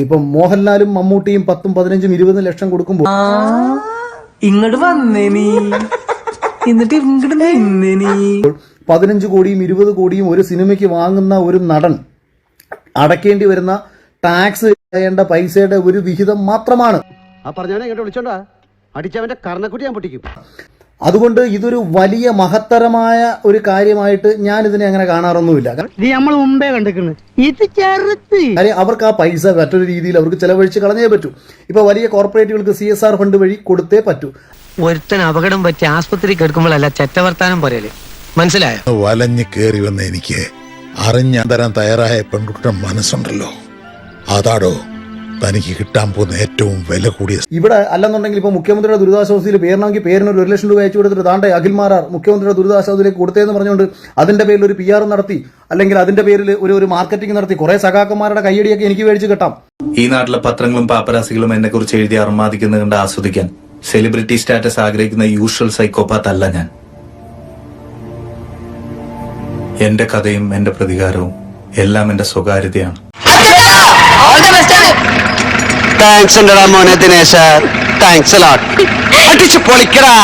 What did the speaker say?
ഇപ്പൊ മോഹൻലാലും മമ്മൂട്ടിയും 10, 15, 20 ലക്ഷം കൊടുക്കുമ്പോൾ ഇങ്ങോട്ട് വന്നേ നീ എന്നിട്ട് ഇങ്ങോട്ട് നിന്നേ നീ 15 കോടിയും 20 കോടിയും ഒരു സിനിമയ്ക്ക് വാങ്ങുന്ന ഒരു നടൻ അടയ്ക്കേണ്ടി വരുന്ന ടാക്സ് ചെയ്യേണ്ട പൈസയുടെ ഒരു വിഹിതം മാത്രമാണ്. ആ പറഞ്ഞവനെ ഇങ്ങോട്ട് വിളിച്ചോണ്ടാ അടിച്ചവന്റെ കർണക്കുട്ടി ഞാൻ പൊട്ടിക്കും. അതുകൊണ്ട് ഇതൊരു വലിയ മഹത്തരമായ ഒരു കാര്യമായിട്ട് ഞാൻ ഇതിനെ അങ്ങനെ കാണാറൊന്നുമില്ല. കാര്യം അവർക്ക് ആ പൈസ മറ്റൊരു രീതിയിൽ അവർക്ക് ചെലവഴിച്ച് കളഞ്ഞേ പറ്റൂ. ഇപ്പൊ വലിയ കോർപ്പറേറ്റുകൾക്ക് CSR ഫണ്ട് വഴി കൊടുത്തേ പറ്റൂ. ഒരുത്തൻ അപകടം പറ്റി ആസ്പത്രി കിടക്കുമ്പോഴല്ല ചെറ്റവർത്താനം പറയല്, മനസ്സിലായോ? വലഞ്ഞു കയറി വന്ന എനിക്ക് അറിഞ്ഞാൻ തരാൻ തയ്യാറായ പെൺകുട്ടിയുടെ മനസ്സുണ്ടല്ലോ, അതാടോ തനിക്ക് കിട്ടാൻ പോകുന്ന ഏറ്റവും വില കൂടിയ. ഇവിടെ അല്ലെന്നുണ്ടെങ്കിൽ ഇപ്പൊ മുഖ്യമന്ത്രിയുടെ ദുരിതാശ്വാസത്തിൽ പേരണമെങ്കിൽ പേരിന് 1 ലക്ഷം രൂപ അയച്ചു കൊടുത്തിട്ട് താണ്ടെ അഖിൽമാരാർ മുഖ്യമന്ത്രിയുടെ ദുരിതാശ്വാസത്തിലേക്ക് കൊടുത്തേന്ന് പറഞ്ഞുകൊണ്ട് അതിന്റെ പേരിൽ ഒരു PR നടത്തി, അല്ലെങ്കിൽ അതിന്റെ പേരിൽ ഒരു മാർക്കറ്റിംഗ് നടത്തി കുറെ സഖാക്കന്മാരുടെ കയ്യടിയൊക്കെ എനിക്ക് മേടിച്ച് കിട്ടാം. ഈ നാട്ടിലെ പത്രങ്ങളും പാപ്പരാസികളും എന്നെ കുറിച്ച് എഴുതി അർമാദിക്കുന്നത് കണ്ട് ആസ്വദിക്കാൻ സെലിബ്രിറ്റി സ്റ്റാറ്റസ് ആഗ്രഹിക്കുന്ന യൂഷ്വൽ സൈക്കോപാത്ത് അല്ല ഞാൻ. എന്റെ കഥയും എന്റെ പ്രതികാരവും എല്ലാം എന്റെ സ്വകാര്യതയാണ്. താങ്ക്സ് ഉണ്ടടാ മോനെ ദിനേശ, താങ്ക്സ് അടിച്ചു പൊളിക്കടാ.